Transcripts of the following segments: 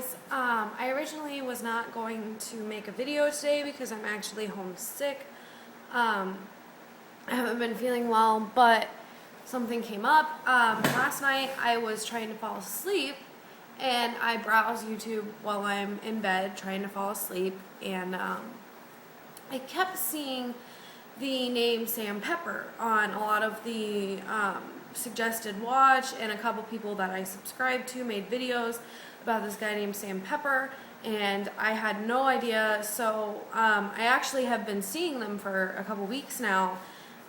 guys, I originally was not going to make a video today because I'm actually homesick. I haven't been feeling well, but something came up. Last night I was trying to fall asleep and I browse YouTube while I'm in bed trying to fall asleep, and I kept seeing the name Sam Pepper on a lot of the suggested watch, and a couple people that I subscribed to made videos about this guy named Sam Pepper, and I had no idea. So I actually have been seeing them for a couple weeks now,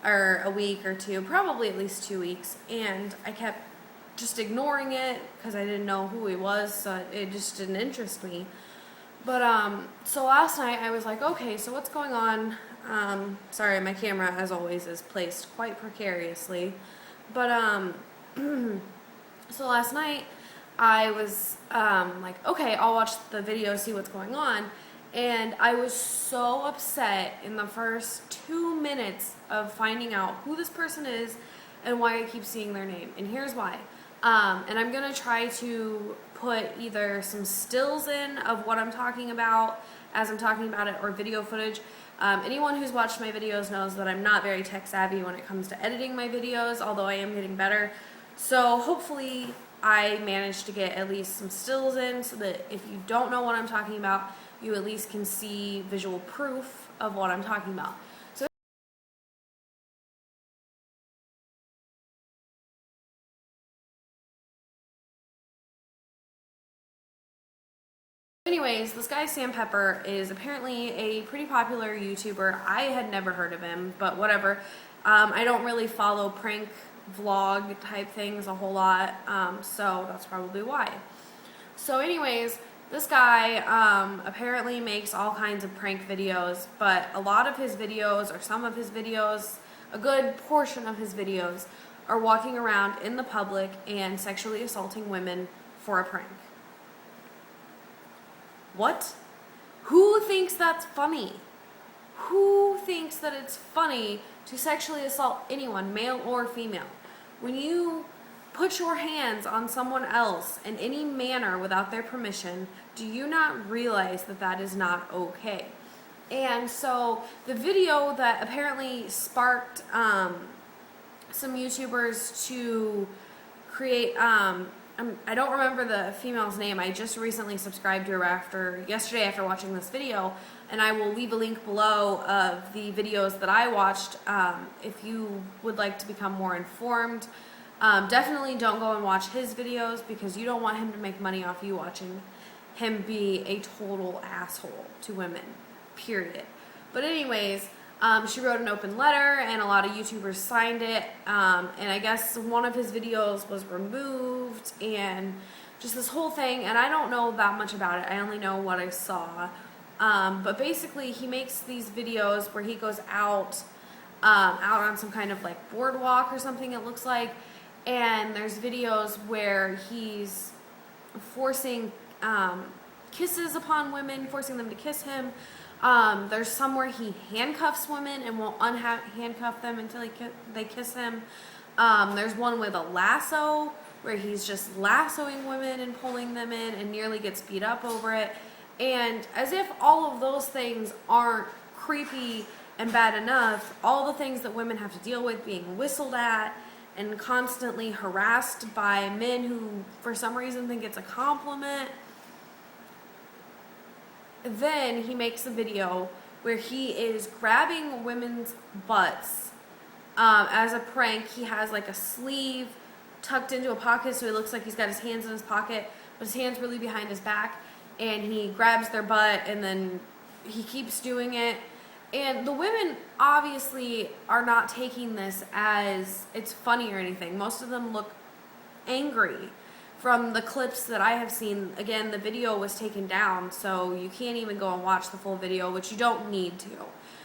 or a week or two, probably at least 2 weeks, and I kept just ignoring it because I didn't know who he was, so it just didn't interest me. But so last night I was like, okay, so what's going on? Sorry, my camera, as always, is placed quite precariously. But so last night I was like, okay, I'll watch the video, see what's going on. And I was so upset in the first 2 minutes of finding out who this person is and why I keep seeing their name. And here's why. And I'm going to try to put either some stills in of what I'm talking about as I'm talking about it, or video footage. Anyone who's watched my videos knows that I'm not very tech savvy when it comes to editing my videos, although I am getting better. So hopefully I managed to get at least some stills in so that if you don't know what I'm talking about, you at least can see visual proof of what I'm talking about. Anyways, this guy Sam Pepper is apparently a pretty popular YouTuber. I had never heard of him, but whatever. I don't really follow prank vlog type things a whole lot, so that's probably why. So anyways, this guy apparently makes all kinds of prank videos, but a lot of his videos, or some of his videos, a good portion of his videos, are walking around in the public and sexually assaulting women for a prank. What? Who thinks that's funny? Who thinks that it's funny to sexually assault anyone, male or female? When you put your hands on someone else in any manner without their permission, do you not realize that that is not okay? And so the video that apparently sparked some YouTubers to create, I don't remember the female's name. I just recently subscribed to her yesterday after watching this video, and I will leave a link below of the videos that I watched if you would like to become more informed. Definitely don't go and watch his videos because you don't want him to make money off you watching him be a total asshole to women, period. But anyways, she wrote an open letter and a lot of YouTubers signed it, and I guess one of his videos was removed and just this whole thing, and I don't know that much about it. I only know what I saw. But basically he makes these videos where he goes out on some kind of like boardwalk or something, it looks like, and there's videos where he's forcing kisses upon women, forcing them to kiss him. There's some where he handcuffs women and won't handcuff them until they kiss him. There's one with a lasso where he's just lassoing women and pulling them in and nearly gets beat up over it. And as if all of those things aren't creepy and bad enough, all the things that women have to deal with, being whistled at and constantly harassed by men who for some reason think it's a compliment. Then he makes a video where he is grabbing women's butts as a prank. He has like a sleeve tucked into a pocket so he looks like he's got his hands in his pocket, but his hand's really behind his back, and he grabs their butt and then he keeps doing it. And the women obviously are not taking this as it's funny or anything. Most of them look angry. From the clips that I have seen, again, the video was taken down, so you can't even go and watch the full video, which you don't need to.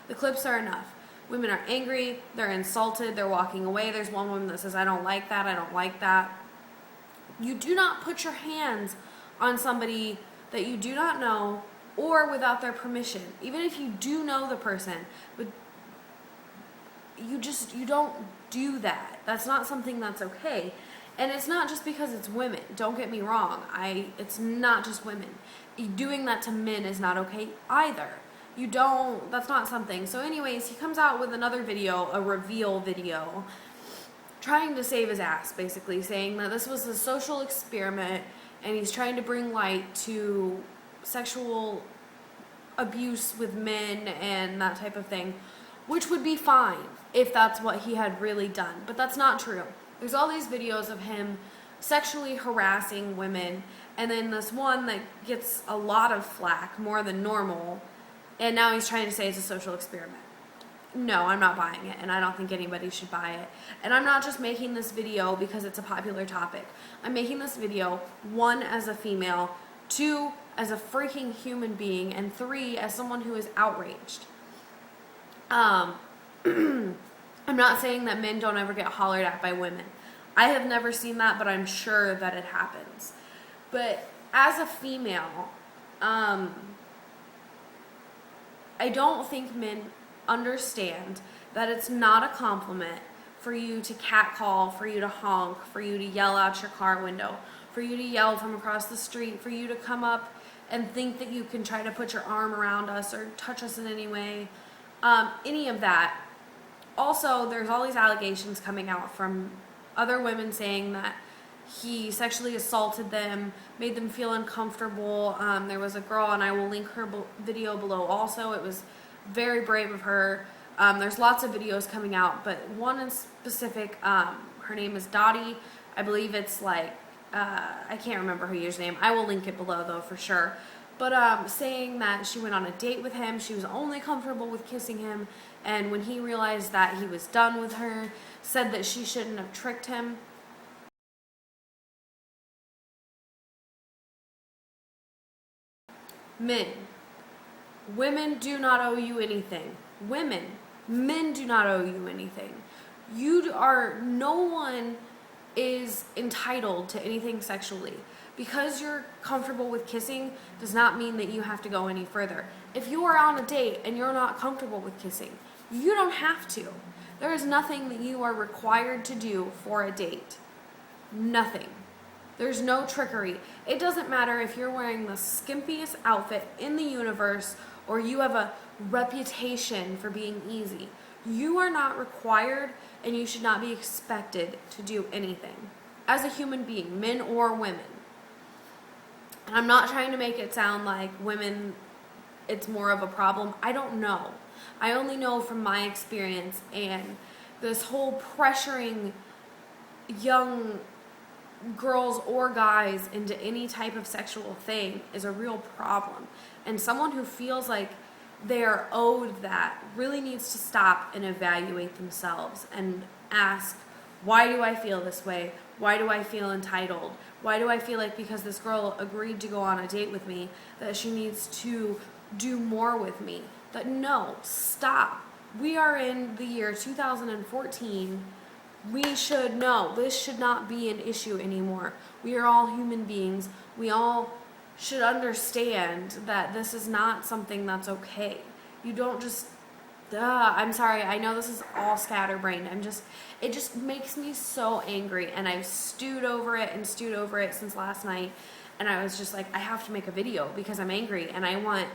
The clips are enough. Women are angry, they're insulted, they're walking away. There's one woman that says, I don't like that, I don't like that. You do not put your hands on somebody that you do not know or without their permission. Even if you do know the person, but you don't do that. That's not something that's okay. And it's not just because it's women. Don't get me wrong. It's not just women. Doing that to men is not okay either. That's not something. So anyways, he comes out with another video, a reveal video, trying to save his ass, basically, saying that this was a social experiment and he's trying to bring light to sexual abuse with men and that type of thing, which would be fine if that's what he had really done. But that's not true. There's all these videos of him sexually harassing women, and then this one that gets a lot of flack, more than normal, and now he's trying to say it's a social experiment. No, I'm not buying it, and I don't think anybody should buy it. And I'm not just making this video because it's a popular topic. I'm making this video, 1, as a female, 2, as a freaking human being, and 3, as someone who is outraged. I'm not saying that men don't ever get hollered at by women. I have never seen that, but I'm sure that it happens. But as a female, I don't think men understand that it's not a compliment for you to catcall, for you to honk, for you to yell out your car window, for you to yell from across the street, for you to come up and think that you can try to put your arm around us or touch us in any way, any of that. Also, there's all these allegations coming out from other women saying that he sexually assaulted them, made them feel uncomfortable. There was a girl, and I will link her video below also. It was very brave of her. There's lots of videos coming out, but one in specific, her name is Dottie. I believe it's like, I can't remember her username. I will link it below though for sure. But saying that she went on a date with him, she was only comfortable with kissing him, and when he realized that he was done with her, said that she shouldn't have tricked him. Men. Women do not owe you anything. Men do not owe you anything. No one is entitled to anything sexually. Because you're comfortable with kissing does not mean that you have to go any further. If you are on a date and you're not comfortable with kissing, you don't have to. There is nothing that you are required to do for a date. Nothing. There's no trickery. It doesn't matter if you're wearing the skimpiest outfit in the universe or you have a reputation for being easy. You are not required, and you should not be expected to do anything as a human being, men or women. And I'm not trying to make it sound like women, it's more of a problem. I don't know. I only know from my experience, and this whole pressuring young girls or guys into any type of sexual thing is a real problem. And someone who feels like they're owed that really needs to stop and evaluate themselves and ask, why do I feel this way? Why do I feel entitled? Why do I feel like because this girl agreed to go on a date with me that she needs to do more with me? That no, stop. We are in the year 2014. We should know this should not be an issue anymore. We are all human beings. We all should understand that this is not something that's okay. You don't just, I'm sorry, I know this is all scatterbrained. It just makes me so angry, and I've stewed over it since last night, and I was just like, I have to make a video because I'm angry, and I want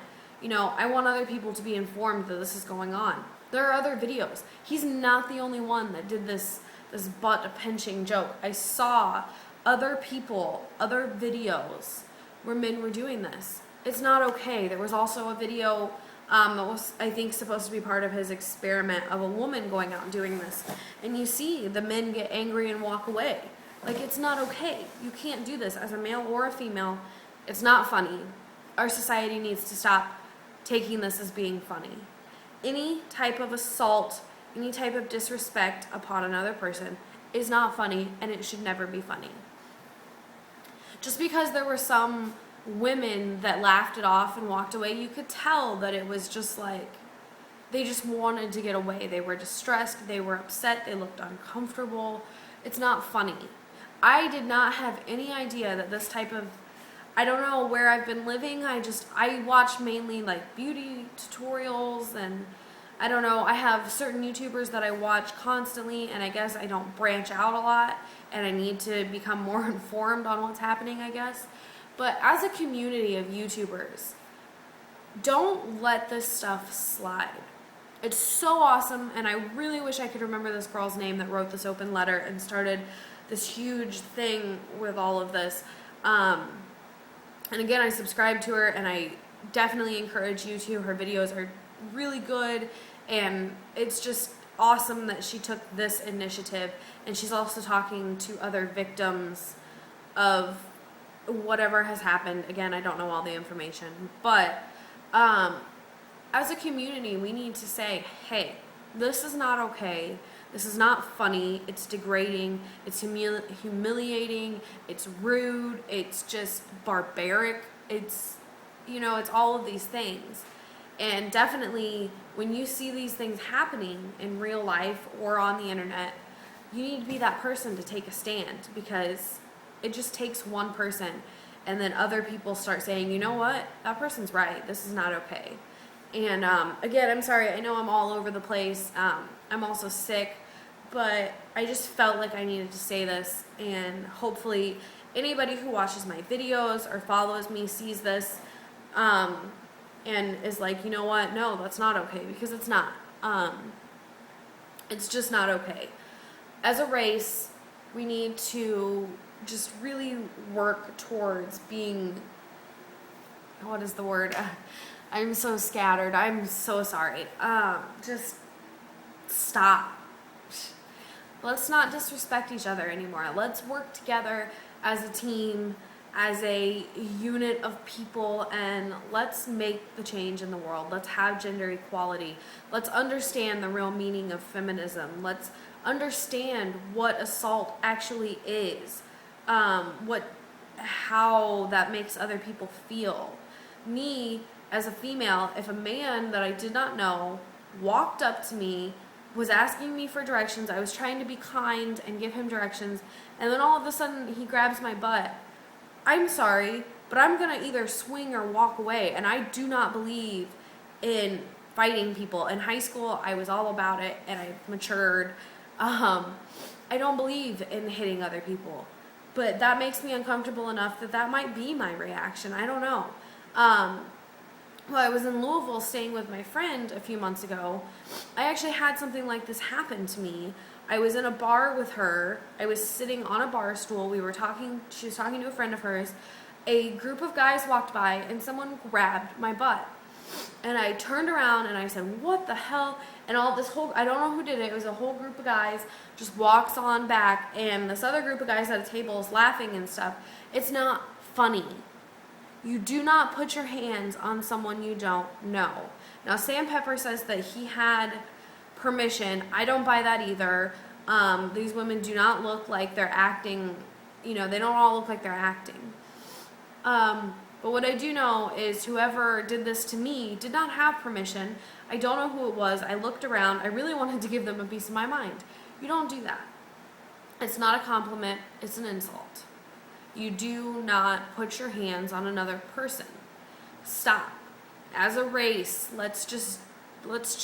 other people to be informed that this is going on. There are other videos. He's not the only one that did this butt pinching joke. I saw other videos where men were doing this. It's not okay. There was also a video that was, I think, supposed to be part of his experiment of a woman going out and doing this. And you see the men get angry and walk away. Like, it's not okay. You can't do this as a male or a female. It's not funny. Our society needs to stop taking this as being funny. Any type of assault, any type of disrespect upon another person is not funny, and it should never be funny. Just because there were some women that laughed it off and walked away, you could tell that it was just like they just wanted to get away. They were distressed, they were upset, they looked uncomfortable. It's not funny. I did not have any idea that this type of, I don't know where I've been living. I watch mainly like beauty tutorials and I don't know, I have certain YouTubers that I watch constantly, and I guess I don't branch out a lot, and I need to become more informed on what's happening, I guess. But as a community of YouTubers, don't let this stuff slide. It's so awesome, and I really wish I could remember this girl's name that wrote this open letter and started this huge thing with all of this. And again, I subscribe to her, and I definitely encourage you to. Her videos are really good, and it's just awesome that she took this initiative, and she's also talking to other victims of whatever has happened. Again, I don't know all the information, but as a community, we need to say, hey, this is not okay. This is not funny. It's degrading. It's humiliating. It's rude. It's just barbaric. It's, you know, it's all of these things. And definitely, when you see these things happening in real life or on the internet, you need to be that person to take a stand, because it just takes one person, and then other people start saying, you know what, that person's right. This is not okay. And again, I'm sorry. I know I'm all over the place. I'm also sick, but I just felt like I needed to say this, and hopefully anybody who watches my videos or follows me sees this and is like, you know what, no, that's not okay, because it's not. It's just not okay. As a race, we need to just really work towards being, what is the word? I'm so scattered. I'm so sorry. Just stop. Let's not disrespect each other anymore. Let's work together as a team, as a unit of people, and let's make the change in the world. Let's have gender equality. Let's understand the real meaning of feminism. Let's understand what assault actually is, how that makes other people feel. Me, as a female, if a man that I did not know walked up to me, was asking me for directions, I was trying to be kind and give him directions, and then all of a sudden he grabs my butt, I'm sorry, but I'm going to either swing or walk away, and I do not believe in fighting people. In high school, I was all about it, and I matured. I don't believe in hitting other people, but that makes me uncomfortable enough that might be my reaction. I don't know. Well, I was in Louisville staying with my friend a few months ago. I actually had something like this happen to me. I was in a bar with her. I was sitting on a bar stool. We were talking. She was talking to a friend of hers. A group of guys walked by, and someone grabbed my butt. And I turned around and I said, what the hell? And all this whole, I don't know who did it. It was a whole group of guys just walks on back. And this other group of guys at a table is laughing and stuff. It's not funny. You do not put your hands on someone you don't know. Now, Sam Pepper says that he had permission. I don't buy that either. These women do not look like they're acting, you know, they don't all look like they're acting. But what I do know is whoever did this to me did not have permission. I don't know who it was. I looked around. I really wanted to give them a piece of my mind. You don't do that. It's not a compliment. It's an insult. You do not put your hands on another person. Stop. As a race, let's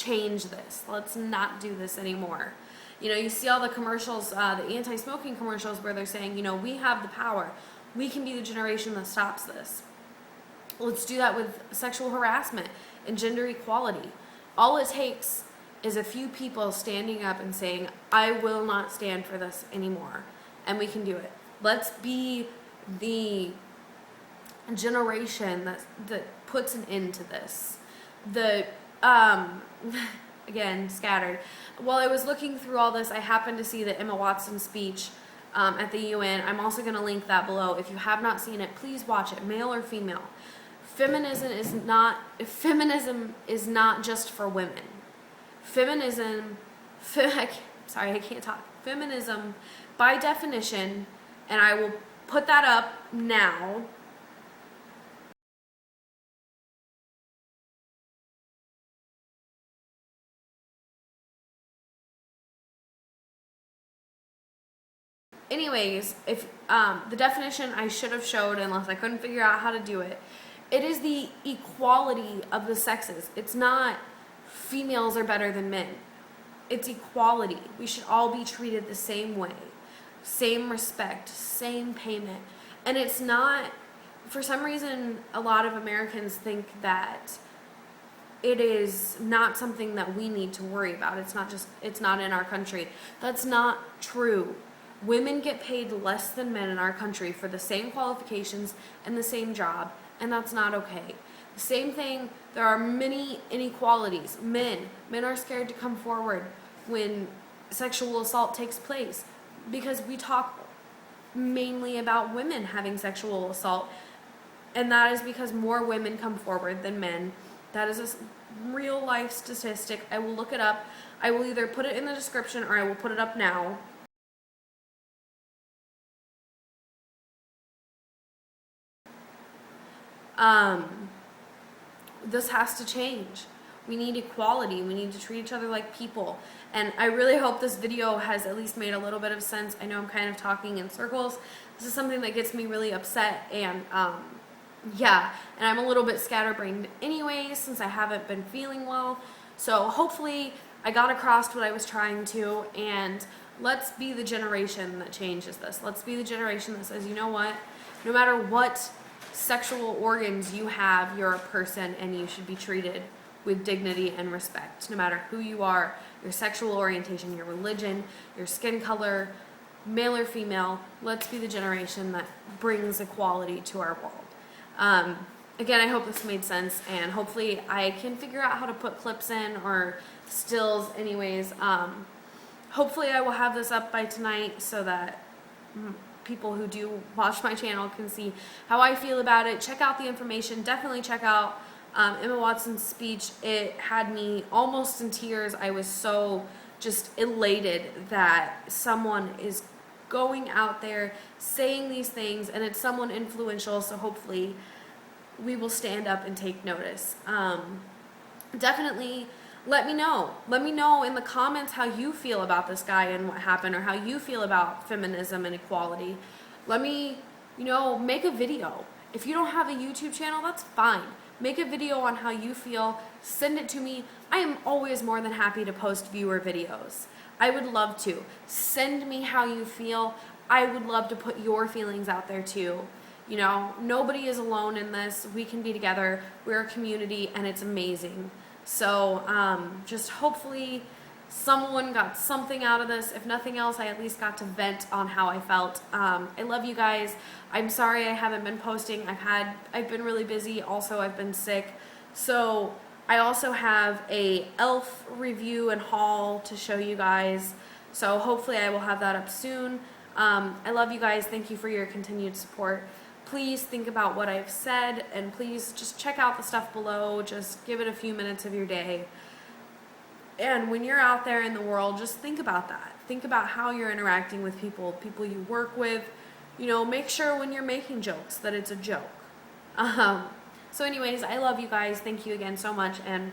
change this. Let's not do this anymore. You know, you see all the commercials, the anti-smoking commercials where they're saying, you know, we have the power. We can be the generation that stops this. Let's do that with sexual harassment and gender equality. All it takes is a few people standing up and saying, I will not stand for this anymore. And we can do it. Let's be the generation that puts an end to this. Again, scattered. While I was looking through all this, I happened to see the Emma Watson speech at the UN. I'm also going to link that below. If you have not seen it, please watch it, male or female. Feminism is not just for women. Feminism, I can't talk. Feminism, by definition, and I will put that up now. Anyways, if the definition I should have showed, unless I couldn't figure out how to do it, it is the equality of the sexes. It's not females are better than men. It's equality. We should all be treated the same way. Same respect, same payment. And it's not, for some reason, a lot of Americans think that it is not something that we need to worry about. It's not in our country. That's not true. Women get paid less than men in our country for the same qualifications and the same job, and that's not okay. The same thing, there are many inequalities. Men are scared to come forward when sexual assault takes place because we talk mainly about women having sexual assault, and that is because more women come forward than men. That is a real life statistic. I will look it up. I will either put it in the description or I will put it up now. This has to change. We need equality. We need to treat each other like people. And I really hope this video has at least made a little bit of sense. I know I'm kind of talking in circles. This is something that gets me really upset, and yeah, and I'm a little bit scatterbrained anyways since I haven't been feeling well. So hopefully I got across what I was trying to, and let's be the generation that changes this. Let's be the generation that says, you know what, no matter what sexual organs you have, you're a person and you should be treated with dignity and respect, no matter who you are, your sexual orientation, your religion, your skin color, male or female. Let's be the generation that brings equality to our world. Again, I hope this made sense, and hopefully I can figure out how to put clips in or stills anyways. Hopefully I will have this up by tonight so that people who do watch my channel can see how I feel about it. Check out the information. Definitely check out Emma Watson's speech. It had me almost in tears. I was so just elated that someone is going out there saying these things, and it's someone influential, so hopefully we will stand up and take notice. Definitely let me know in the comments how you feel about this guy and what happened, or how you feel about feminism and equality. Let me, make a video. If you don't have a YouTube channel, that's fine. Make a video on how you feel, send it to me. I am always more than happy to post viewer videos. I would love to. Send me how you feel. I would love to put your feelings out there too. Nobody is alone in this. We can be together. We're a community, and it's amazing. So just hopefully someone got something out of this. If nothing else, I at least got to vent on how I felt. I love you guys. I'm sorry I haven't been posting. I've been really busy. Also, I've been sick. So I also have a e.l.f. review and haul to show you guys. So hopefully I will have that up soon. I love you guys. Thank you for your continued support. Please think about what I've said, and please just check out the stuff below. Just give it a few minutes of your day. And when you're out there in the world, just think about that. Think about how you're interacting with people you work with. Make sure when you're making jokes that it's a joke. So anyways, I love you guys. Thank you again so much, and